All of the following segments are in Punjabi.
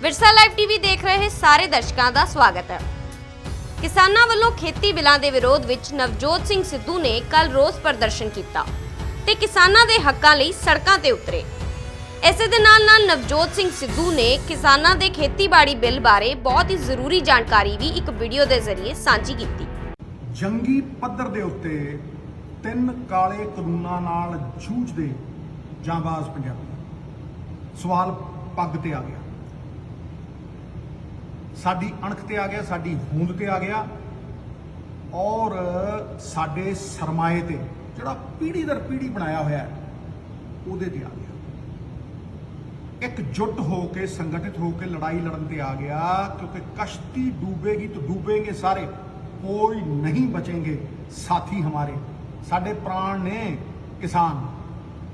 ਵਿਰਸਾ ਲਾਈਵ ਟੀਵੀ ਦੇਖ ਰਹੇ ਸਾਰੇ ਦਰਸ਼ਕਾਂ ਦਾ ਸਵਾਗਤ ਹੈ। ਕਿਸਾਨਾਂ ਵੱਲੋਂ ਖੇਤੀ ਬਿੱਲਾਂ ਦੇ ਵਿਰੋਧ ਵਿੱਚ ਨਵਜੋਤ ਸਿੰਘ ਸਿੱਧੂ ਨੇ ਕੱਲ ਰੋਸ ਪ੍ਰਦਰਸ਼ਨ ਕੀਤਾ ਤੇ ਕਿਸਾਨਾਂ ਦੇ ਹੱਕਾਂ ਲਈ ਸੜਕਾਂ ਤੇ ਉਤਰੇ। ਇਸੇ ਦੇ ਨਾਲ ਨਵਜੋਤ ਸਿੰਘ ਸਿੱਧੂ ਨੇ ਕਿਸਾਨਾਂ ਦੇ ਖੇਤੀਬਾੜੀ ਬਿੱਲ ਬਾਰੇ ਬਹੁਤ ਹੀ ਜ਼ਰੂਰੀ ਜਾਣਕਾਰੀ ਵੀ ਇੱਕ ਵੀਡੀਓ ਦੇ ਜ਼ਰੀਏ ਸਾਂਝੀ ਕੀਤੀ। ਜੰਗੀ ਪੱਧਰ ਦੇ ਉੱਤੇ ਤਿੰਨ ਕਾਲੇ ਕਾਨੂੰਨਾਂ ਨਾਲ ਜੂਝਦੇ ਜਾਂਬਾਜ਼ ਪੰਜਾਬੀ ਸਵਾਲ ਪੱਗ ਤੇ ਆ ਗਿਆ, ਸਾਡੀ ਅਣਖ ਤੇ ਆ ਗਿਆ, ਸਾਡੀ ਹੋਂਦ ਤੇ ਆ ਗਿਆ ਔਰ ਸਾਡੇ ਸਰਮਾਏ ਤੇ ਜਿਹੜਾ ਪੀੜ੍ਹੀ ਦਰ ਪੀੜ੍ਹੀ ਬਣਾਇਆ ਹੋਇਆ ਹੈ ਉਹਦੇ ਤੇ ਆ ਗਿਆ। एकजुट होके संगठित होकर लड़ाई लड़न पे आ गया, क्योंकि कश्ती डूबेगी तो डूबेंगे सारे, कोई नहीं बचेंगे साथी हमारे। साडे प्राण ने किसान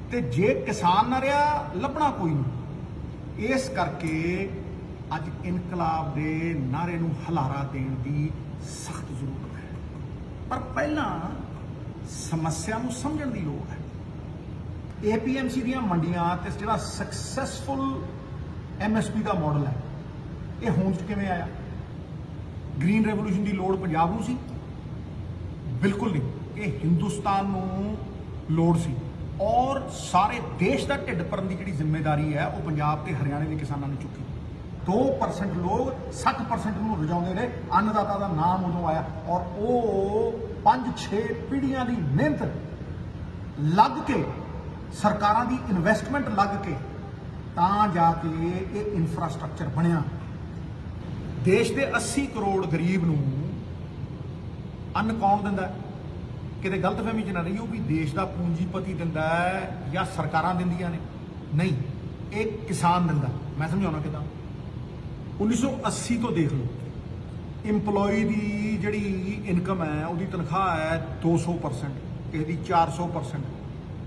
ते जे किसान ना रहा लभना कोई नहीं। इस करके अज इनकलाब दे नारे नूं हलारा देण दी सख्त जरूरत है, पर पहला समस्या नूं समझण दी लोड़ है। APMC ਦੀਆਂ ਮੰਡੀਆਂ ਤੇ ਜਿਹੜਾ ਸਕਸੈਸਫੁਲ MSP ਦਾ ਮਾਡਲ ਹੈ ਇਹ ਹੋਂਦ 'ਚ ਕਿਵੇਂ ਆਇਆ? ਗ੍ਰੀਨ ਰੈਵੋਲੂਸ਼ਨ ਦੀ ਲੋੜ ਪੰਜਾਬ ਨੂੰ ਸੀ? ਬਿਲਕੁਲ ਨਹੀਂ, ਇਹ ਹਿੰਦੁਸਤਾਨ ਨੂੰ ਲੋੜ ਸੀ ਔਰ ਸਾਰੇ ਦੇਸ਼ ਦਾ ਢਿੱਡ ਭਰਨ ਦੀ ਜਿਹੜੀ ਜ਼ਿੰਮੇਵਾਰੀ ਹੈ ਉਹ ਪੰਜਾਬ ਤੇ ਹਰਿਆਣੇ ਦੇ ਕਿਸਾਨਾਂ ਨੇ ਚੁੱਕੀ। 2% ਲੋਕ 60% ਨੂੰ ਰਜਾਉਂਦੇ ਰਹੇ। ਅੰਨਦਾਤਾ ਦਾ ਨਾਮ ਉਦੋਂ ਆਇਆ ਔਰ ਉਹ 5-6 ਪੀੜ੍ਹੀਆਂ ਦੀ ਮਿਹਨਤ ਲੱਗ ਕੇ ਸਰਕਾਰਾਂ ਦੀ ਇਨਵੈਸਟਮੈਂਟ ਲੱਗ ਕੇ ਤਾਂ ਜਾ ਕੇ ਇਹ ਇਨਫਰਾਸਟ੍ਰਕਚਰ ਬਣਿਆ। ਦੇਸ਼ ਦੇ 80 ਕਰੋੜ ਗਰੀਬ ਨੂੰ ਅੰਨ ਕੌਣ ਦਿੰਦਾ? ਕਿਤੇ ਗਲਤਫਹਿਮੀ 'ਚ ਨਾ ਰਹੀਓ ਵੀ ਦੇਸ਼ ਦਾ ਪੂੰਜੀਪਤੀ ਦਿੰਦਾ ਹੈ ਜਾਂ ਸਰਕਾਰਾਂ ਦਿੰਦੀਆਂ ਨੇ, ਨਹੀਂ, ਇਹ ਕਿਸਾਨ ਦਿੰਦਾ। ਮੈਂ ਸਮਝਾਉਣਾ ਕਿੱਦਾਂ। 1980 ਤੋਂ ਦੇਖ ਲਓ, ਇੰਪਲੋਈ ਦੀ ਜਿਹੜੀ ਇਨਕਮ ਹੈ ਉਹਦੀ ਤਨਖਾਹ ਹੈ 200%, ਕਿਸੇ ਦੀ 400%,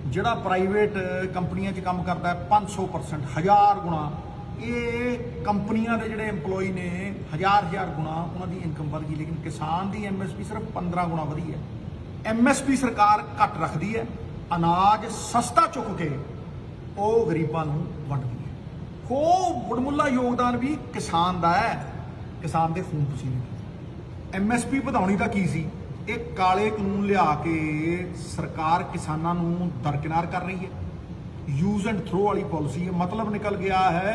ਜਿਹੜਾ ਪ੍ਰਾਈਵੇਟ ਕੰਪਨੀਆਂ 'ਚ ਕੰਮ ਕਰਦਾ ਹੈ 500%, 1000 ਗੁਣਾ। ਇਹ ਕੰਪਨੀਆਂ ਦੇ ਜਿਹੜੇ EMPLOYE ਨੇ 1000 ਗੁਣਾ ਉਹਨਾਂ ਦੀ ਇਨਕਮ ਵਧ ਗਈ, ਲੇਕਿਨ ਕਿਸਾਨ ਦੀ MSP ਸਿਰਫ 15 ਗੁਣਾ ਵਧੀ ਹੈ। MSP ਸਰਕਾਰ ਘੱਟ ਰੱਖਦੀ ਹੈ, ਅਨਾਜ ਸਸਤਾ ਚੁੱਕ ਕੇ ਉਹ ਗਰੀਬਾਂ ਨੂੰ ਵੰਡਦੀ ਹੈ। ਉਹ ਵਡਮੁੱਲਾ ਯੋਗਦਾਨ ਵੀ ਕਿਸਾਨ ਦਾ ਹੈ, ਕਿਸਾਨ ਦੇ ਖੂਨ ਪਸੀਨੇ ਦਾ। MSP ਵਧਾਉਣੀ ਤਾਂ ਕੀ ਸੀ? ਇਹ ਕਾਲੇ ਕਾਨੂੰਨ ਲਿਆ ਕੇ ਸਰਕਾਰ ਕਿਸਾਨਾਂ ਨੂੰ ਦਰਕਿਨਾਰ ਕਰ ਰਹੀ ਹੈ। यूज एंड थ्रो वाली पॉलिसी है। मतलब निकल गया है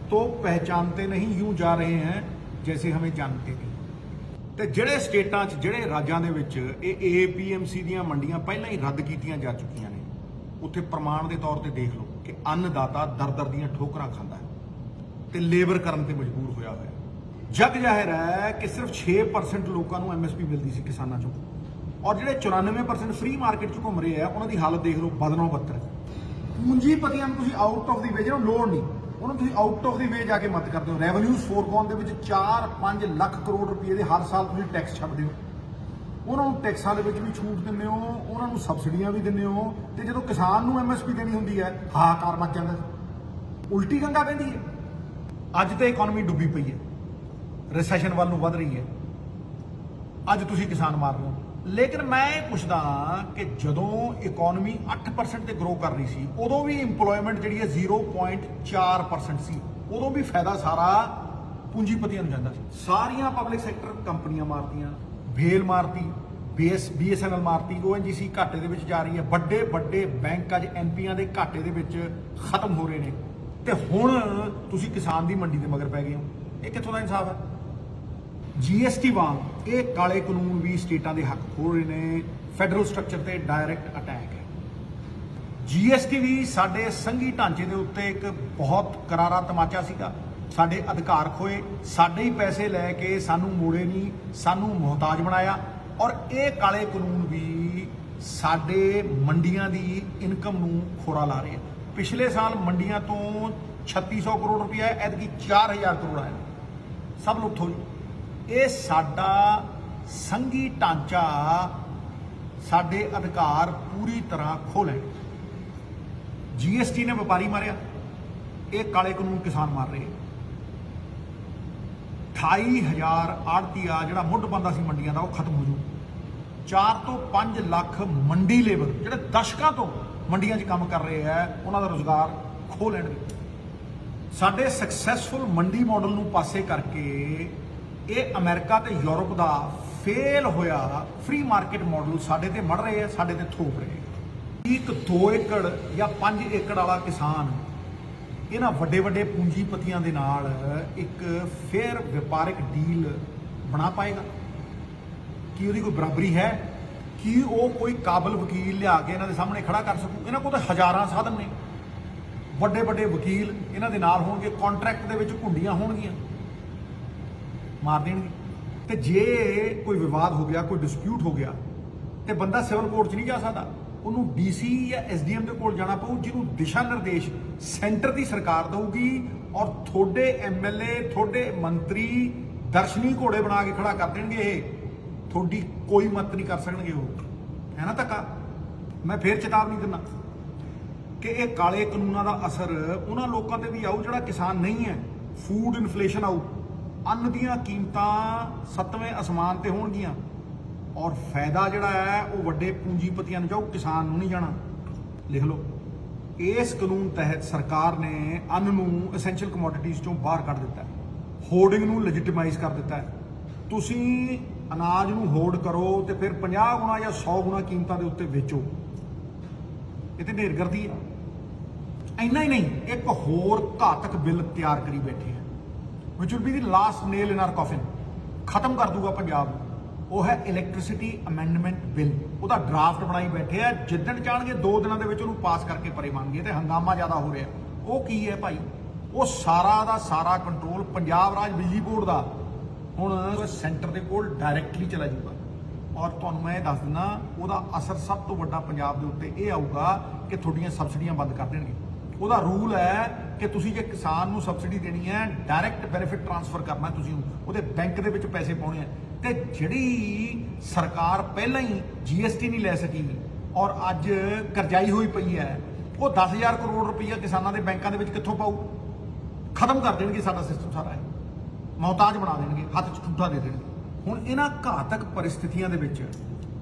तो पहचानते नहीं, यूं जा रहे हैं जैसे हमें जानते नहीं। ਤੇ ਜਿਹੜੇ ਸਟੇਟਾਂ 'ਚ ਜਿਹੜੇ ਰਾਜਾਂ ਦੇ ਵਿੱਚ ਇਹ APMC ਦੀਆਂ ਮੰਡੀਆਂ ਪਹਿਲਾਂ ਹੀ ਰੱਦ ਕੀਤੀਆਂ ਜਾ ਚੁੱਕੀਆਂ ਨੇ, ਉੱਥੇ ਪ੍ਰਮਾਣ ਦੇ ਤੌਰ ਤੇ ਦੇਖ ਲਓ ਕਿ ਅੰਨਦਾਤਾ ਦਰ ਦੀਆਂ ਠੋਕਰਾਂ ਖਾਂਦਾ ਹੈ ਤੇ ਲੇਬਰ ਕਰਨ ਤੇ ਮਜਬੂਰ ਹੋਇਆ ਹੋਇਆ। ਜਗ ਜ਼ਾਹਿਰ ਹੈ ਕਿ ਸਿਰਫ 6% ਲੋਕਾਂ ਨੂੰ MSP ਮਿਲਦੀ ਸੀ ਕਿਸਾਨਾਂ 'ਚੋਂ, ਔਰ ਜਿਹੜੇ 94% ਫ੍ਰੀ ਮਾਰਕੀਟ 'ਚ ਘੁੰਮ ਰਹੇ ਆ ਉਹਨਾਂ ਦੀ ਹਾਲਤ ਦੇਖ ਲਓ, ਬਦਨੋਂ ਬੱਤਰ। ਪੂੰਜੀਪਤੀਆਂ ਨੂੰ ਤੁਸੀਂ ਆਊਟ ਆਫ ਦੀ ਵੇ, ਜਿਹਨੂੰ ਲੋੜ ਨਹੀਂ ਉਹਨੂੰ ਤੁਸੀਂ ਆਊਟ ਆਫ ਦੀ ਵੇ ਜਾ ਕੇ ਮਦਦ ਕਰਦੇ ਹੋ। ਰੈਵਨਿਊਜ਼ ਫੋਰਗੋਨ ਦੇ ਵਿੱਚ 4-5 ਲੱਖ ਕਰੋੜ ਰੁਪਏ ਦੇ ਹਰ ਸਾਲ ਤੁਸੀਂ ਟੈਕਸ ਛੱਡਦੇ ਹੋ। ਉਹਨਾਂ ਨੂੰ ਟੈਕਸਾਂ ਦੇ ਵਿੱਚ ਵੀ ਛੂਟ ਦਿੰਦੇ ਹੋ, ਉਹਨਾਂ ਨੂੰ ਸਬਸਿਡੀਆਂ ਵੀ ਦਿੰਦੇ ਹੋ, ਤੇ ਜਦੋਂ ਕਿਸਾਨ ਨੂੰ MSP ਦੇਣੀ ਹੁੰਦੀ ਹੈ ਹਾਹਾਕਾਰ ਮਚ ਜਾਂਦਾ, ਉਲਟੀ ਗੰਗਾ ਵਹਿੰਦੀ ਹੈ। ਅੱਜ ਤੇ ਇਕਨੋਮੀ ਡੁੱਬੀ ਪਈ ਹੈ, ਰਿਸੈਸ਼ਨ ਵੱਲ ਨੂੰ ਵਧ ਰਹੀ ਹੈ, ਅੱਜ ਤੁਸੀਂ ਕਿਸਾਨ ਮਾਰ ਰਹੇ ਹੋ। ਲੇਕਿਨ ਮੈਂ ਇਹ ਪੁੱਛਦਾ ਕਿ ਜਦੋਂ ਇਕਨੋਮੀ 8% ਤੇ ਗਰੋ ਕਰ ਰਹੀ ਸੀ ਉਦੋਂ ਵੀ ਇੰਪਲੋਇਮੈਂਟ ਜਿਹੜੀ ਹੈ 0.4% ਸੀ, ਉਦੋਂ ਵੀ ਫਾਇਦਾ ਸਾਰਾ ਪੂੰਜੀਪਤੀਆਂ ਨੂੰ ਜਾਂਦਾ ਸੀ। ਸਾਰੀਆਂ ਪਬਲਿਕ ਸੈਕਟਰ ਕੰਪਨੀਆਂ ਮਾਰਤੀਆਂ, ਭੇਲ ਮਾਰਤੀ, BSNL ਮਾਰਤੀ, ONGC ਘਾਟੇ ਦੇ ਵਿੱਚ ਜਾ ਰਹੀ ਹੈ, ਵੱਡੇ ਵੱਡੇ ਬੈਂਕ ਅੱਜ MPਆਂ ਦੇ ਘਾਟੇ ਦੇ ਵਿੱਚ ਖਤਮ ਹੋ ਰਹੇ ਨੇ, ਤੇ ਹੁਣ ਤੁਸੀਂ ਕਿਸਾਨ ਦੀ ਮੰਡੀ ਦੇ ਮਗਰ ਪੈ ਗਏ ਹੋ। ਇਹ ਕਿੱਥੋਂ ਦਾ ਇਨਸਾਫ ਹੈ? GST ਵਾਂਗ ਇਹ ਕਾਲੇ ਕਾਨੂੰਨ ਵੀ ਸਟੇਟਾਂ ਦੇ ਹੱਕ ਖੋਹ ਰਹੇ ਨੇ। ਫੈਡਰਲ ਸਟਰਕਚਰ ਤੇ ਡਾਇਰੈਕਟ ਅਟੈਕ ਹੈ। GST ਵੀ ਸਾਡੇ ਸੰਘੀ ਢਾਂਚੇ ਦੇ ਉੱਤੇ ਇੱਕ ਬਹੁਤ ਕਰਾਰਾ ਤਮਾਚਾ ਸੀਗਾ। ਸਾਡੇ ਅਧਿਕਾਰ ਖੋਏ, ਸਾਡੇ ਹੀ ਪੈਸੇ ਲੈ ਕੇ ਸਾਨੂੰ ਮੋੜੇ ਨਹੀਂ, ਸਾਨੂੰ ਮੁਹਤਾਜ ਬਣਾਇਆ। ਔਰ ਇਹ ਕਾਲੇ ਕਾਨੂੰਨ ਵੀ ਸਾਡੇ ਮੰਡੀਆਂ ਦੀ ਇਨਕਮ ਨੂੰ ਖੋਰਾ ਲਾ ਰਹੇ ਆ। ਪਿਛਲੇ ਸਾਲ ਮੰਡੀਆਂ ਤੋਂ 3600 ਕਰੋੜ ਰੁਪਇਆ, ਐਤਕੀ 4000 ਕਰੋੜ ਆਇਆ। ਸਭ ਲੁੱਟ ਹੋਈ। ਇਹ ਸਾਡਾ ਸੰਘੀ ਢਾਂਚਾ, ਸਾਡੇ ਅਧਿਕਾਰ ਪੂਰੀ ਤਰ੍ਹਾਂ ਖੋਹ ਲੈਣ। GST ਨੇ ਵਪਾਰੀ ਮਾਰਿਆ, ਇਹ ਕਾਲੇ ਕਾਨੂੰਨ ਕਿਸਾਨ ਮਾਰ ਰਹੇ। 28000 ਆੜਤੀਆ ਜਿਹੜਾ ਮੁੱਢ ਬੰਦਾ ਸੀ ਮੰਡੀਆਂ ਦਾ ਉਹ ਖਤਮ ਹੋ ਜੂ। 4 ਤੋਂ 5 ਲੱਖ ਮੰਡੀ ਲੇਬਰ ਜਿਹੜੇ ਦਸ਼ਕਾਂ ਤੋਂ ਮੰਡੀਆਂ 'ਚ ਕੰਮ ਕਰ ਰਹੇ ਆ ਉਹਨਾਂ ਦਾ ਰੁਜ਼ਗਾਰ ਖੋਹ ਲੈਣਗੇ। ਸਾਡੇ ਸਕਸੈਸਫੁਲ ਮੰਡੀ ਮਾਡਲ ਨੂੰ ਪਾਸੇ ਕਰਕੇ ਇਹ ਅਮਰੀਕਾ ਤੇ ਯੂਰਪ ਦਾ ਫੇਲ ਹੋਇਆ ਫ੍ਰੀ ਮਾਰਕੀਟ ਮਾਡਲ ਸਾਡੇ ਤੇ ਮੜ ਰਹੇ ਆ, ਸਾਡੇ ਤੇ ਥੋਪ ਰਹੇ ਆ। ਇੱਕ 2 ਏਕੜ ਜਾਂ 5 ਏਕੜ ਵਾਲਾ ਕਿਸਾਨ ਇਹਨਾਂ ਵੱਡੇ ਵੱਡੇ ਪੂੰਜੀਪਤੀਆਂ ਦੇ ਨਾਲ ਇੱਕ ਫੇਅਰ ਵਪਾਰਕ ਡੀਲ ਬਣਾ ਪਾਏਗਾ? ਕੀ ਉਹਦੀ ਕੋਈ ਬਰਾਬਰੀ ਹੈ? ਕੀ ਉਹ ਕੋਈ ਕਾਬਲ ਵਕੀਲ ਲਿਆ ਕੇ ਇਹਨਾਂ ਦੇ ਸਾਹਮਣੇ ਖੜਾ ਕਰ ਸਕੂ? ਇਹਨਾਂ ਕੋਲ ਤਾਂ ਹਜ਼ਾਰਾਂ ਸਾਧਨ ਨੇ, ਵੱਡੇ ਵੱਡੇ ਵਕੀਲ ਇਹਨਾਂ ਦੇ ਨਾਲ ਹੋਣਗੇ, ਕੰਟਰੈਕਟ ਦੇ ਵਿੱਚ ਘੁੰਡੀਆਂ ਹੋਣਗੀਆਂ, ਮਾਰ ਦੇਣਗੇ। ਤੇ ਜੇ ਕੋਈ ਵਿਵਾਦ ਹੋ ਗਿਆ, ਕੋਈ ਡਿਸਪਿਊਟ ਹੋ ਗਿਆ, ਤੇ ਬੰਦਾ ਸਿਵਲ ਕੋਰਟ 'ਚ ਨਹੀਂ ਜਾ ਸਕਦਾ, ਉਹਨੂੰ ਡੀਸੀ ਜਾਂ ਐਸਡੀਐਮ ਦੇ ਕੋਲ ਜਾਣਾ ਪਊ, ਜਿਹਨੂੰ ਦਿਸ਼ਾ ਨਿਰਦੇਸ਼ ਸੈਂਟਰ ਦੀ ਸਰਕਾਰ ਦਊਗੀ। ਔਰ ਤੁਹਾਡੇ ਐਮਐਲਏ, ਤੁਹਾਡੇ ਮੰਤਰੀ ਦਰਸ਼ਨੀ ਘੋੜੇ ਬਣਾ ਕੇ ਖੜਾ ਕਰ ਦੇਣਗੇ। ਇਹ ਤੁਹਾਡੀ ਕੋਈ ਮਦਦ ਨਹੀਂ ਕਰ ਸਕਣਗੇ। ਉਹ ਹੈ ਨਾ ਧੱਕਾ। ਮੈਂ ਫੇਰ ਚੇਤਾਵਨੀ ਦਿੰਦਾ ਕਿ ਇਹ ਕਾਲੇ ਕਾਨੂੰਨਾਂ ਦਾ ਅਸਰ ਉਹਨਾਂ ਲੋਕਾਂ ਤੇ ਵੀ ਆਊ ਜਿਹੜਾ ਕਿਸਾਨ ਨਹੀਂ ਹੈ। ਫੂਡ ਇਨਫਲੇਸ਼ਨ ਆਊ, ਅੰਨ ਦੀਆਂ ਕੀਮਤਾਂ 7ਵੇਂ ਅਸਮਾਨ ਤੇ ਹੋਣਗੀਆਂ, ਔਰ ਫਾਇਦਾ ਜਿਹੜਾ ਹੈ ਉਹ ਵੱਡੇ ਪੂੰਜੀਪਤੀਆਂ ਨੂੰ ਜਾਊ, ਕਿਸਾਨ ਨੂੰ ਨਹੀਂ ਜਾਣਾ। ਲਿਖ ਲਓ, ਇਸ ਕਾਨੂੰਨ ਤਹਿਤ ਸਰਕਾਰ ਨੇ ਅੰਨ ਨੂੰ ਐਸੈਂਸ਼ੀਅਲ ਕਮੋਡਿਟੀਜ਼ ਚੋਂ ਬਾਹਰ ਕੱਢ ਦਿੱਤਾ ਹੈ, ਹੋਰਡਿੰਗ ਨੂੰ ਲੈਜੀਟਿਮਾਈਜ਼ ਕਰ ਦਿੱਤਾ ਹੈ। ਤੁਸੀਂ ਅਨਾਜ ਨੂੰ ਹੋਰਡ ਕਰੋ ਤੇ ਫਿਰ 50 ਗੁਣਾ ਜਾਂ 100 ਗੁਣਾ ਕੀਮਤਾਂ ਦੇ ਉੱਤੇ ਵੇਚੋ। ਇਹ ਤੇ ਢੇਰਗਰਦੀ ਹੈ। ਇੰਨਾ ਹੀ ਨਹੀਂ, ਇੱਕ ਹੋਰ ਘਾਤਕ ਬਿੱਲ ਤਿਆਰ ਕਰੀ ਬੈਠੇ ਆ, ਵਿਚ will be the last nail in our ਕਾਫਿਨ, ਖਤਮ ਕਰ ਦੂਗਾ ਪੰਜਾਬ ਨੂੰ। ਉਹ ਹੈ ਇਲੈਕਟ੍ਰਿਸਿਟੀ ਅਮੈਂਡਮੈਂਟ ਬਿੱਲ। ਉਹਦਾ ਡਰਾਫਟ ਬਣਾਈ ਬੈਠੇ ਆ, ਜਿੱਦਣ ਚਾਹਣਗੇ 2 ਦਿਨਾਂ ਦੇ ਵਿੱਚ ਉਹਨੂੰ ਪਾਸ ਕਰਕੇ ਪਰੇ ਮੰਨਗੇ। ਤੇ ਹੰਗਾਮਾ ਜ਼ਿਆਦਾ ਹੋ ਰਿਹਾ। ਉਹ ਕੀ ਹੈ ਭਾਈ? ਉਹ ਸਾਰਾ ਦਾ ਸਾਰਾ ਕੰਟਰੋਲ ਪੰਜਾਬ ਰਾਜ ਬਿਜਲੀ ਬੋਰਡ ਦਾ ਹੁਣ ਸੈਂਟਰ ਦੇ ਕੋਲ ਡਾਇਰੈਕਟਲੀ ਚਲਾ ਜਾਊਗਾ। ਔਰ ਤੁਹਾਨੂੰ ਮੈਂ ਇਹ ਦੱਸ ਦਿੰਦਾ, ਉਹਦਾ ਅਸਰ ਸਭ ਤੋਂ ਵੱਡਾ ਪੰਜਾਬ ਦੇ ਉੱਤੇ ਇਹ ਆਊਗਾ ਕਿ ਤੁਹਾਡੀਆਂ ਸਬਸਿਡੀਆਂ ਬੰਦ ਕਰ ਦੇਣਗੇ। ਉਹਦਾ ਰੂਲ ਹੈ ਕਿ ਤੁਸੀਂ ਜੇ ਕਿਸਾਨ ਨੂੰ ਸਬਸਿਡੀ ਦੇਣੀ ਹੈ, ਡਾਇਰੈਕਟ ਬੈਨੀਫਿਟ ਟ੍ਰਾਂਸਫਰ ਕਰਨਾ, ਤੁਸੀਂ ਉਹਦੇ ਬੈਂਕ ਦੇ ਵਿੱਚ ਪੈਸੇ ਪਾਉਣੇ ਆ। ਤੇ ਜਿਹੜੀ ਸਰਕਾਰ ਪਹਿਲਾਂ ਹੀ GST ਨਹੀਂ ਲੈ ਸਕੀ ਔਰ ਅੱਜ ਕਰਜ਼ਾਈ ਹੋਈ ਪਈ ਹੈ, ਉਹ 10,000 ਕਰੋੜ ਰੁਪਈਆ ਕਿਸਾਨਾਂ ਦੇ ਬੈਂਕਾਂ ਦੇ ਵਿੱਚ ਕਿੱਥੋਂ ਪਾਊ? ਖਤਮ ਕਰ ਦੇਣਗੇ ਸਾਡਾ ਸਿਸਟਮ ਸਾਰਾ। ਮੁਹਤਾਜ ਬਣਾ ਦੇਣਗੇ, ਹੱਥ 'ਚ ਠੂਠਾ ਦੇ ਦੇਣਗੇ। ਹੁਣ ਇਹਨਾਂ ਘਾਤਕ ਪਰਿਸਥਿਤੀਆਂ ਦੇ ਵਿੱਚ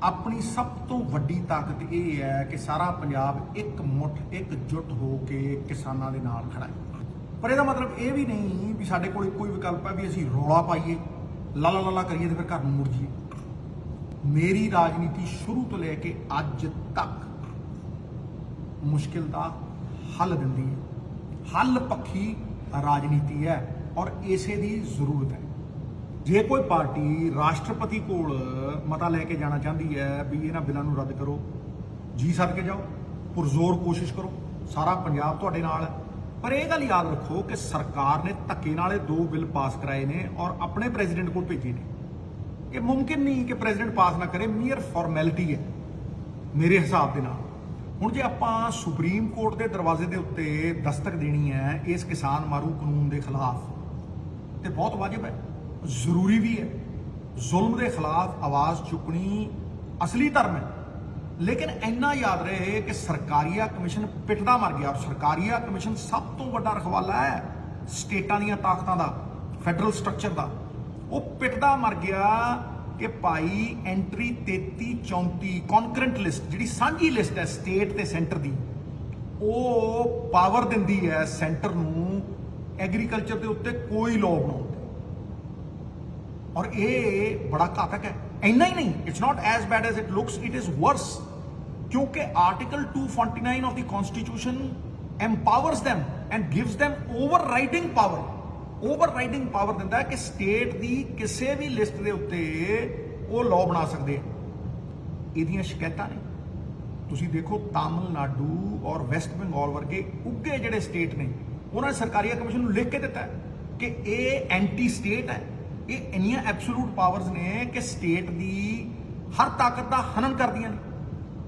ਆਪਣੀ ਸਭ ਤੋਂ ਵੱਡੀ ਤਾਕਤ ਇਹ ਹੈ ਕਿ ਸਾਰਾ ਪੰਜਾਬ ਇੱਕ ਮੁੱਠ, ਇੱਕਜੁੱਟ ਹੋ ਕੇ ਕਿਸਾਨਾਂ ਦੇ ਨਾਲ ਖੜਾ ਹੈ। ਪਰ ਇਹਦਾ ਮਤਲਬ ਇਹ ਵੀ ਨਹੀਂ ਵੀ ਸਾਡੇ ਕੋਲ ਇੱਕੋ ਹੀ ਵਿਕਲਪ ਹੈ ਵੀ ਅਸੀਂ ਰੌਲਾ ਪਾਈਏ, ਲਾਲਾ ਲਾਲਾ ਕਰੀਏ ਤੇ ਫਿਰ ਘਰ ਨੂੰ ਮੁੜ ਜਾਈਏ। ਮੇਰੀ ਰਾਜਨੀਤੀ ਸ਼ੁਰੂ ਤੋਂ ਲੈ ਕੇ ਅੱਜ ਤੱਕ ਮੁਸ਼ਕਿਲ ਦਾ ਹੱਲ ਦਿੰਦੀ ਹੈ, ਹੱਲ ਪੱਖੀ ਰਾਜਨੀਤੀ ਹੈ, ਔਰ ਇਸੇ ਦੀ ਜ਼ਰੂਰਤ ਹੈ। ਜੇ ਕੋਈ ਪਾਰਟੀ ਰਾਸ਼ਟਰਪਤੀ ਕੋਲ ਮਤਾ ਲੈ ਕੇ ਜਾਣਾ ਚਾਹੁੰਦੀ ਹੈ ਵੀ ਇਹਨਾਂ ਬਿੱਲਾਂ ਨੂੰ ਰੱਦ ਕਰੋ, ਜੀ ਸਦਕੇ ਜਾਓ, ਪੁਰਜ਼ੋਰ ਕੋਸ਼ਿਸ਼ ਕਰੋ, ਸਾਰਾ ਪੰਜਾਬ ਤੁਹਾਡੇ ਨਾਲ ਹੈ। ਪਰ ਇਹ ਗੱਲ ਯਾਦ ਰੱਖੋ ਕਿ ਸਰਕਾਰ ਨੇ ਧੱਕੇ ਨਾਲ ਇਹ 2 ਬਿੱਲ ਪਾਸ ਕਰਾਏ ਨੇ ਔਰ ਆਪਣੇ ਪ੍ਰੈਜ਼ੀਡੈਂਟ ਕੋਲ ਭੇਜੇ ਨੇ। ਇਹ ਮੁਮਕਿਨ ਨਹੀਂ ਕਿ ਪ੍ਰੈਜ਼ੀਡੈਂਟ ਪਾਸ ਨਾ ਕਰੇ, ਮੀਅਰ ਫਾਰਮੈਲਿਟੀ ਹੈ ਮੇਰੇ ਹਿਸਾਬ ਦੇ ਨਾਲ। ਹੁਣ ਜੇ ਆਪਾਂ ਸੁਪਰੀਮ ਕੋਰਟ ਦੇ ਦਰਵਾਜ਼ੇ ਦੇ ਉੱਤੇ ਦਸਤਕ ਦੇਣੀ ਹੈ ਇਸ ਕਿਸਾਨ ਮਾਰੂ ਕਾਨੂੰਨ ਦੇ ਖਿਲਾਫ, ਤੇ ਬਹੁਤ ਵਾਜਬ ਹੈ, ਜ਼ਰੂਰੀ ਵੀ ਹੈ। ਜ਼ੁਲਮ ਦੇ ਖਿਲਾਫ ਆਵਾਜ਼ ਚੁੱਕਣੀ ਅਸਲੀ ਧਰਮ ਹੈ। ਲੇਕਿਨ ਇੰਨਾ ਯਾਦ ਰਹੇ ਕਿ ਸਰਕਾਰੀਆ ਕਮਿਸ਼ਨ ਪਿੱਟਦਾ ਮਰ ਗਿਆ। ਸਰਕਾਰੀਆ ਕਮਿਸ਼ਨ ਸਭ ਤੋਂ ਵੱਡਾ ਰਖਵਾਲਾ ਹੈ ਸਟੇਟਾਂ ਦੀਆਂ ਤਾਕਤਾਂ ਦਾ, ਫੈਡਰਲ ਸਟਰਕਚਰ ਦਾ। ਉਹ ਪਿੱਟਦਾ ਮਰ ਗਿਆ ਕਿ ਭਾਈ ਐਂਟਰੀ 3334 ਕੌਨਕਰੈਂਟ ਲਿਸਟ, ਜਿਹੜੀ ਸਾਂਝੀ ਲਿਸਟ ਹੈ ਸਟੇਟ ਤੇ ਸੈਂਟਰ ਦੀ, ਉਹ ਪਾਵਰ ਦਿੰਦੀ ਹੈ ਸੈਂਟਰ ਨੂੰ ਐਗਰੀਕਲਚਰ ਦੇ ਉੱਤੇ ਕੋਈ ਲਾਅ ਬਣਾਉਣ ਦੀ। ਔਰ ਇਹ ਬੜਾ ਘਾਤਕ ਹੈ। ਇੰਨਾ ਹੀ ਨਹੀਂ, it's not as bad as it looks, it is worse, ਕਿਉਂਕਿ article 249 of the constitution empowers them and gives them overriding power। overriding power ਦਿੰਦਾ ਹੈ ਕਿ ਸਟੇਟ ਦੀ ਕਿਸੇ ਵੀ ਲਿਸਟ ਦੇ ਉੱਤੇ ਉਹ ਲਾਅ ਬਣਾ ਸਕਦੇ ਆ। ਇਹਦੀਆਂ ਸ਼ਿਕਾਇਤਾਂ ਨੇ, ਤੁਸੀਂ ਦੇਖੋ ਤਾਮਿਲਨਾਡੂ ਔਰ ਵੈਸਟ ਬੰਗਾਲ ਵਰਗੇ ਉੱਗੇ ਜਿਹੜੇ ਸਟੇਟ ਨੇ, ਉਹਨਾਂ ਨੇ ਸਰਕਾਰੀਆ ਕਮਿਸ਼ਨ ਨੂੰ ਲਿਖ ਕੇ ਦਿੱਤਾ ਹੈ ਕਿ ਇਹ ਐਂਟੀ ਸਟੇਟ ਹੈ। ਇਹ ਇੰਨੀਆਂ ਐਬਸੋਲੂਟ ਪਾਵਰਸ ਨੇ ਕਿ ਸਟੇਟ ਦੀ ਹਰ ਤਾਕਤ ਦਾ ਹਨਨ ਕਰਦੀਆਂ ਨੇ।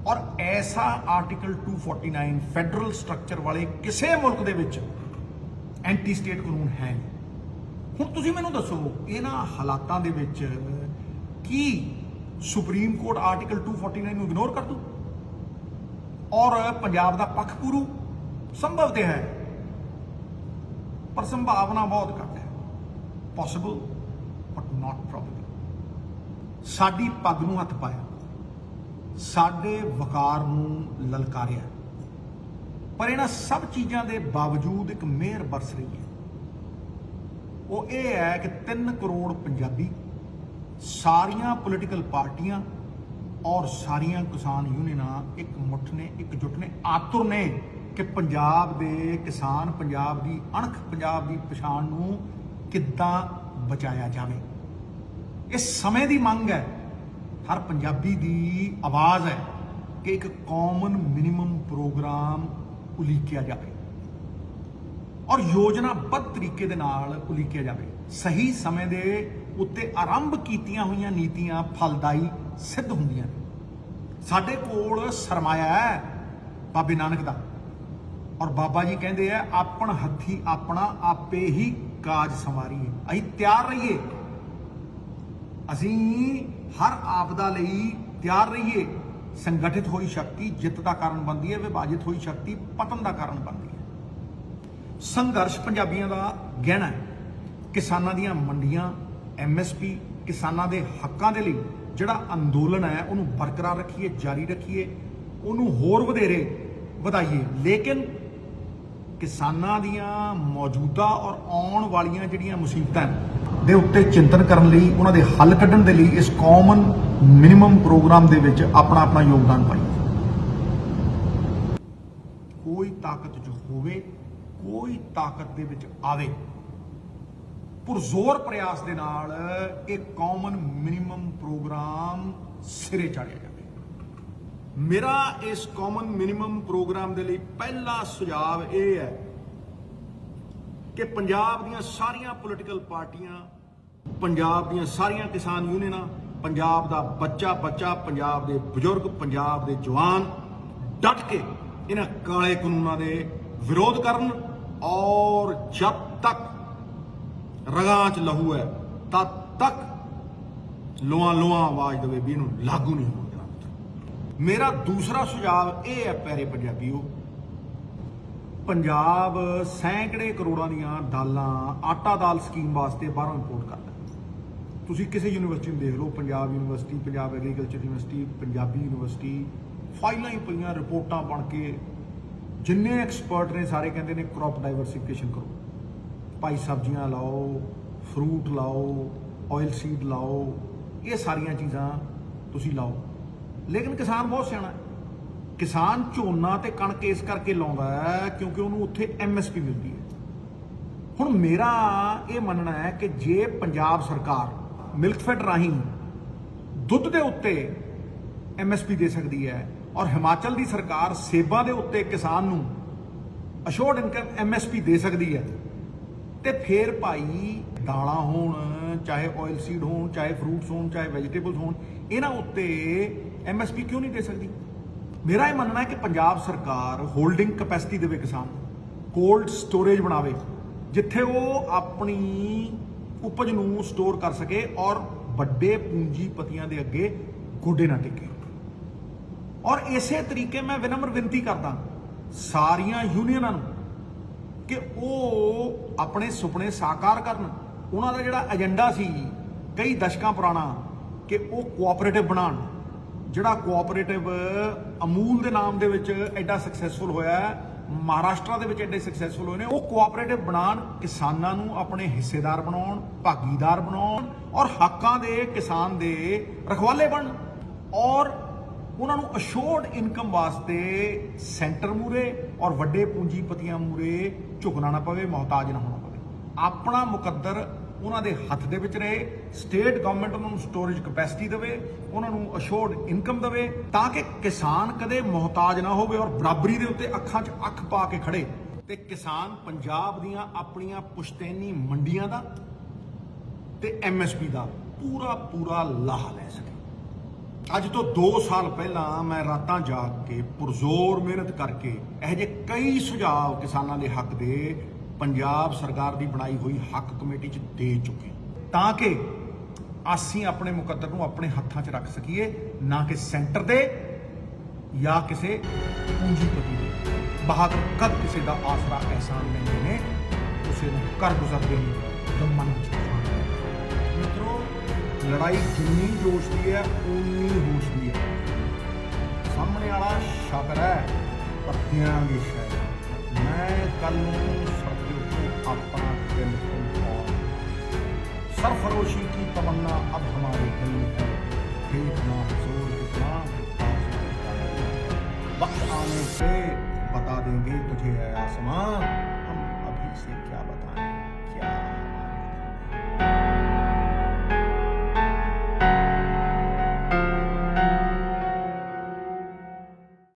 ਔਰ ਐਸਾ ਆਰਟੀਕਲ 249 ਫੈਡਰਲ ਸਟਰਕਚਰ ਵਾਲੇ ਕਿਸੇ ਮੁਲਕ ਦੇ ਵਿੱਚ ਐਂਟੀ ਸਟੇਟ ਕਾਨੂੰਨ ਹੈ ਨਹੀਂ। ਹੁਣ ਤੁਸੀਂ ਮੈਨੂੰ ਦੱਸੋ, ਇਹਨਾਂ ਹਾਲਾਤਾਂ ਦੇ ਵਿੱਚ ਕੀ ਸੁਪਰੀਮ ਕੋਰਟ ਆਰਟੀਕਲ 249 ਨੂੰ ਇਗਨੋਰ ਕਰ ਦੂ ਔਰ ਪੰਜਾਬ ਦਾ ਪੱਖ ਪੂਰੂ? ਸੰਭਵ ਤੇ ਹੈ, ਪਰ ਸੰਭਾਵਨਾ ਬਹੁਤ ਘੱਟ ਹੈ। Possible but not probable. ਸਾਡੀ ਪੱਗ ਨੂੰ ਹੱਥ ਪਾਇਆ, ਸਾਡੇ ਵਕਾਰ ਨੂੰ ਲਲਕਾਰਿਆ, ਪਰ ਇਹਨਾਂ ਸਭ ਚੀਜ਼ਾਂ ਦੇ ਬਾਵਜੂਦ ਇੱਕ ਮਿਹਰ ਬਰਸ ਰਹੀ ਹੈ। ਉਹ ਇਹ ਹੈ ਕਿ 3 ਕਰੋੜ ਪੰਜਾਬੀ, ਸਾਰੀਆਂ ਪੋਲੀਟੀਕਲ ਪਾਰਟੀਆਂ ਔਰ ਸਾਰੀਆਂ ਕਿਸਾਨ ਯੂਨੀਅਨਾਂ ਇੱਕ ਮੁੱਠ ਨੇ, ਇੱਕਜੁੱਟ ਨੇ, ਆਤੁਰ ਨੇ ਕਿ ਪੰਜਾਬ ਦੇ ਕਿਸਾਨ, ਪੰਜਾਬ ਦੀ ਅਣਖ, ਪੰਜਾਬ ਦੀ ਪਛਾਣ ਨੂੰ ਕਿੱਦਾਂ ਬਚਾਇਆ ਜਾਵੇ। ਇਹ ਸਮੇਂ ਦੀ ਮੰਗ ਹੈ, ਹਰ ਪੰਜਾਬੀ ਦੀ ਆਵਾਜ਼ ਹੈ ਕਿ ਇੱਕ ਕਾਮਨ ਮਿਨੀਮਮ ਪ੍ਰੋਗਰਾਮ ਉਲੀਕਿਆ ਜਾਵੇ ਔਰ ਯੋਜਨਾਬੱਧ ਤਰੀਕੇ ਦੇ ਨਾਲ ਉਲੀਕਿਆ ਜਾਵੇ। ਸਹੀ ਸਮੇਂ ਦੇ ਉੱਤੇ ਆਰੰਭ ਕੀਤੀਆਂ ਹੋਈਆਂ ਨੀਤੀਆਂ ਫਲਦਾਈ ਸਿੱਧ ਹੁੰਦੀਆਂ ਨੇ। ਸਾਡੇ ਕੋਲ ਸਰਮਾਇਆ ਹੈ ਬਾਬੇ ਨਾਨਕ ਦਾ, ਔਰ ਬਾਬਾ ਜੀ ਕਹਿੰਦੇ ਆ ਆਪਣ ਹੱਥੀ ਆਪਣਾ ਆਪੇ ਹੀ ਕਾਜ ਸੰਵਾਰੀਏ। ਅਸੀਂ ਤਿਆਰ ਰਹੀਏ, ਅਸੀਂ ਹਰ ਆਪਦਾ ਲਈ ਤਿਆਰ ਰਹੀਏ। ਸੰਗਠਿਤ ਹੋਈ ਸ਼ਕਤੀ ਜਿੱਤ ਦਾ ਕਾਰਨ ਬਣਦੀ ਹੈ, ਵਿਭਾਜਿਤ ਹੋਈ ਸ਼ਕਤੀ ਪਤਨ ਦਾ ਕਾਰਨ ਬਣਦੀ ਹੈ। ਸੰਘਰਸ਼ ਪੰਜਾਬੀਆਂ ਦਾ ਗਹਿਣਾ ਹੈ। ਕਿਸਾਨਾਂ ਦੀਆਂ ਮੰਡੀਆਂ, MSP, ਕਿਸਾਨਾਂ ਦੇ ਹੱਕਾਂ ਦੇ ਲਈ ਜਿਹੜਾ ਅੰਦੋਲਨ ਹੈ ਉਹਨੂੰ ਬਰਕਰਾਰ ਰੱਖੀਏ, ਜਾਰੀ ਰੱਖੀਏ, ਉਹਨੂੰ ਹੋਰ ਵਧੇਰੇ ਵਧਾਈਏ। ਲੇਕਿਨ ਕਿਸਾਨਾਂ ਦੀਆਂ ਮੌਜੂਦਾ ਔਰ ਆਉਣ ਵਾਲੀਆਂ ਜਿਹੜੀਆਂ ਮੁਸੀਬਤਾਂ ਦੇ ਉੱਤੇ ਚਿੰਤਨ ਕਰਨ ਲਈ, ਉਹਨਾਂ ਦੇ ਹੱਲ ਕੱਢਣ ਦੇ ਲਈ ਇਸ ਕਾਮਨ ਮਿਨੀਮਮ ਪ੍ਰੋਗਰਾਮ ਦੇ ਵਿੱਚ ਆਪਣਾ ਆਪਣਾ ਯੋਗਦਾਨ ਪਾਈਏ। ਕੋਈ ਤਾਕਤ ਜੋ ਹੋਵੇ, ਕੋਈ ਤਾਕਤ ਦੇ ਵਿੱਚ ਆਵੇ, ਪੁਰਜ਼ੋਰ ਪ੍ਰਯਾਸ ਦੇ ਨਾਲ ਇਹ ਕਾਮਨ ਮਿਨੀਮਮ ਪ੍ਰੋਗਰਾਮ ਸਿਰੇ ਚਾੜਿਆ ਜਾਵੇ। ਮੇਰਾ ਇਸ ਕਾਮਨ ਮਿਨੀਮਮ ਪ੍ਰੋਗਰਾਮ ਦੇ ਲਈ ਪਹਿਲਾ ਸੁਝਾਅ ਇਹ ਹੈ ਕਿ ਪੰਜਾਬ ਦੀਆਂ ਸਾਰੀਆਂ ਪੋਲੀਟੀਕਲ ਪਾਰਟੀਆਂ, ਪੰਜਾਬ ਦੀਆਂ ਸਾਰੀਆਂ ਕਿਸਾਨ ਯੂਨੀਅਨਾਂ, ਪੰਜਾਬ ਦਾ ਬੱਚਾ, ਪੰਜਾਬ ਦੇ ਬਜ਼ੁਰਗ, ਪੰਜਾਬ ਦੇ ਜਵਾਨ ਡਟ ਕੇ ਇਹਨਾਂ ਕਾਲੇ ਕਾਨੂੰਨਾਂ ਦੇ ਵਿਰੋਧ ਕਰਨ ਔਰ ਜਦ ਤੱਕ ਰਗਾਂ 'ਚ ਲਹੂ ਹੈ ਤਦ ਤੱਕ ਲੋਆਂ ਆਵਾਜ਼ ਦੇਵੇ ਵੀ ਇਹਨੂੰ ਲਾਗੂ ਨਹੀਂ ਹੋਣਾ। ਮੇਰਾ ਦੂਸਰਾ ਸੁਝਾਅ ਇਹ ਹੈ, ਪਿਆਰੇ ਪੰਜਾਬੀਓ, ਪੰਜਾਬ ਸੈਂਕੜੇ ਕਰੋੜਾਂ ਦੀਆਂ ਦਾਲਾਂ, ਆਟਾ ਦਾਲ ਸਕੀਮ ਵਾਸਤੇ ਬਾਹਰੋਂ ਇੰਪੋਰਟ ਕਰਦਾ। ਤੁਸੀਂ ਕਿਸੇ ਯੂਨੀਵਰਸਿਟੀ ਨੂੰ ਦੇਖ ਲਓ, Punjab university, Punjab agriculture university, Punjabi university, ਫਾਈਲਾਂ ਹੀ ਪਈਆਂ, ਰਿਪੋਰਟਾਂ ਬਣ ਕੇ, ਜਿੰਨੇ ਐਕਸਪਰਟ ਨੇ ਸਾਰੇ ਕਹਿੰਦੇ ਨੇ ਕ੍ਰੌਪ ਡਾਈਵਰਸੀਫਿਕੇਸ਼ਨ ਕਰੋ, ਭਾਈ ਸਬਜ਼ੀਆਂ ਲਾਓ, ਫਰੂਟ ਲਾਓ, ਆਇਲ ਸੀਡ ਲਾਓ, ਇਹ ਸਾਰੀਆਂ ਚੀਜ਼ਾਂ ਤੁਸੀਂ ਲਾਓ। ਲੇਕਿਨ ਕਿਸਾਨ ਬਹੁਤ ਸਿਆਣਾ ਹੈ। ਕਿਸਾਨ ਝੋਨਾ ਤੇ ਕਣਕ ਇਸ ਕਰਕੇ ਲਾਉਂਦਾ ਹੈ ਕਿਉਂਕਿ ਉਹਨੂੰ ਉੱਥੇ MSP ਮਿਲਦੀ ਹੈ। ਹੁਣ ਮੇਰਾ ਇਹ ਮੰਨਣਾ ਹੈ ਕਿ ਜੇ ਪੰਜਾਬ ਸਰਕਾਰ ਮਿਲਕਫੈਡ ਰਾਹੀਂ ਦੁੱਧ ਦੇ ਉੱਤੇ MSP ਦੇ ਸਕਦੀ ਹੈ ਔਰ ਹਿਮਾਚਲ ਦੀ ਸਰਕਾਰ ਸੇਬਾਂ ਦੇ ਉੱਤੇ ਕਿਸਾਨ ਨੂੰ ਅਸ਼ੋਰਡ ਇਨਕਮ MSP ਦੇ ਸਕਦੀ ਹੈ, ਤੇ ਫਿਰ ਭਾਈ ਦਾਲਾਂ ਹੋਣ, ਚਾਹੇ ਆਇਲ ਸੀਡ ਹੋਣ, ਚਾਹੇ ਫਰੂਟਸ ਹੋਣ, ਚਾਹੇ ਵੈਜੀਟੇਬਲਸ ਹੋਣ, ਇਹਨਾਂ ਉੱਤੇ MSP ਕਿਉਂ ਨਹੀਂ ਦੇ ਸਕਦੀ? ਮੇਰਾ ਇਹ ਮੰਨਣਾ ਹੈ ਕਿ ਪੰਜਾਬ ਸਰਕਾਰ ਹੋਲਡਿੰਗ ਕੈਪੈਸਿਟੀ ਦੇਵੇ, ਕਿਸਾਨ ਕੋਲਡ ਸਟੋਰੇਜ ਬਣਾਵੇ ਜਿੱਥੇ ਉਹ ਆਪਣੀ ਉਪਜ ਨੂੰ ਸਟੋਰ ਕਰ ਸਕੇ ਔਰ ਵੱਡੇ ਪੂੰਜੀਪਤੀਆਂ ਦੇ ਅੱਗੇ ਗੋਡੇ ਨਾ ਟੇਕੇ। ਔਰ ਇਸੇ ਤਰੀਕੇ ਮੈਂ ਵਿਨਮਰ ਬੇਨਤੀ ਕਰਦਾ ਸਾਰੀਆਂ ਯੂਨੀਅਨਾਂ ਨੂੰ ਕਿ ਉਹ ਆਪਣੇ ਸੁਪਨੇ ਸਾਕਾਰ ਕਰਨ। ਉਹਨਾਂ ਦਾ ਜਿਹੜਾ ਏਜੰਡਾ ਸੀ ਕਈ ਦਸ਼ਕਾਂ ਪੁਰਾਣਾ ਕਿ ਉਹ ਕੋਆਪਰੇਟਿਵ ਬਣਾਉਣ, ਜਿਹੜਾ ਕੋਆਪਰੇਟਿਵ ਅਮੂਲ ਦੇ ਨਾਮ ਦੇ ਵਿੱਚ ਐਡਾ ਸਕਸੈਸਫੁਲ ਹੋਇਆ, ਮਹਾਰਾਸ਼ਟਰ ਦੇ ਵਿੱਚ ਐਡੇ ਸਕਸੈਸਫੁਲ ਹੋਏ ਨੇ, ਉਹ ਕੋਆਪਰੇਟਿਵ ਬਣਾਉਣ, ਕਿਸਾਨਾਂ ਨੂੰ ਆਪਣੇ ਹਿੱਸੇਦਾਰ ਬਣਾਉਣ, ਭਾਗੀਦਾਰ ਬਣਾਉਣ ਔਰ ਹੱਕਾਂ ਦੇ ਕਿਸਾਨ ਦੇ ਰਖਵਾਲੇ ਬਣਨ ਔਰ ਉਹਨਾਂ ਨੂੰ ਅਸ਼ੋਰਡ ਇਨਕਮ ਵਾਸਤੇ ਸੈਂਟਰ ਮੂਰੇ ਔਰ ਵੱਡੇ ਪੂੰਜੀਪਤੀਆਂ ਮੂਰੇ ਝੁਕਣਾ ਨਾ ਪਵੇ, ਮੁਹਤਾਜ ਨਾ ਹੋਣਾ ਪਵੇ। ਆਪਣਾ ਮੁਕੱਦਰ ਉਹਨਾਂ ਦੇ ਹੱਥ ਦੇ ਵਿੱਚ ਰਹੇ, ਸਟੇਟ ਗਵਰਨਮੈਂਟ ਉਹਨਾਂ ਨੂੰ ਸਟੋਰੇਜ ਕੈਪੈਸਿਟੀ ਦੇਵੇ, ਉਹਨਾਂ ਨੂੰ ਅਸ਼ੋਰਡ ਇਨਕਮ ਦੇਵੇ ਤਾਂ ਕਿ ਕਿਸਾਨ ਕਦੇ ਮੁਹਤਾਜ ਨਾ ਹੋਵੇ ਔਰ ਬਰਾਬਰੀ ਦੇ ਉੱਤੇ ਅੱਖਾਂ 'ਚ ਅੱਖ ਪਾ ਕੇ ਖੜੇ, ਤੇ ਕਿਸਾਨ ਪੰਜਾਬ ਦੀਆਂ ਆਪਣੀਆਂ ਪੁਸ਼ਤੈਨੀ ਮੰਡੀਆਂ ਦਾ ਤੇ MSP ਦਾ ਪੂਰਾ ਲਾਹਾ ਲੈ ਸਕੇ। ਅੱਜ ਤੋਂ 2 ਸਾਲ ਪਹਿਲਾਂ ਮੈਂ ਰਾਤਾਂ ਜਾਗ ਕੇ ਪੁਰਜ਼ੋਰ ਮਿਹਨਤ ਕਰਕੇ ਇਹੋ ਜਿਹੇ ਕਈ ਸੁਝਾਅ ਕਿਸਾਨਾਂ ਦੇ ਹੱਕ ਦੇ ਪੰਜਾਬ ਸਰਕਾਰ ਦੀ ਬਣਾਈ ਹੋਈ ਹੱਕ ਕਮੇਟੀ 'ਚ ਦੇ ਚੁੱਕੇ ਤਾਂ ਕਿ ਅਸੀਂ ਆਪਣੇ ਮੁਕੱਦਰ ਨੂੰ ਆਪਣੇ ਹੱਥਾਂ 'ਚ ਰੱਖ ਸਕੀਏ, ਨਾ ਕਿ ਸੈਂਟਰ ਦੇ ਜਾਂ ਕਿਸੇ ਪੂੰਜੀਪਤੀ ਦੇ। ਬਹਾਦਰ ਕਦ ਕਿਸੇ ਦਾ ਆਸਰਾ ਅਹਿਸਾਨ ਲੈਂਦੇ ਨੇ, ਉਸੇ ਨੂੰ ਕਰ ਗੁਜ਼ਰਦੇ ਨੇ ਦਮਨ 'ਚ। ਮਿੱਤਰੋ, ਲੜਾਈ ਜਿੰਨੀ ਜੋਸ਼ਦੀ ਹੈ ਉਨੀ ਹੋਸ਼ਦੀ ਹੈ। ਸਾਹਮਣੇ ਵਾਲਾ ਸ਼ਤਰ ਹੈ ਪਰ ਦਿਆਂਗੇ ਸ਼ਾਇਦ। ਮੈਂ ਕੱਲ ਨੂੰ ਸੜਕ ਦੇ ਉੱਤੇ ਆਪਣਾ ਦਿਲ ਤੋਂ सरफरोशी की तमन्ना अब हमारे दिल में है। देखना हुजूर कितना वक्त आने पे बता देंगे तुझे ऐ आसमां।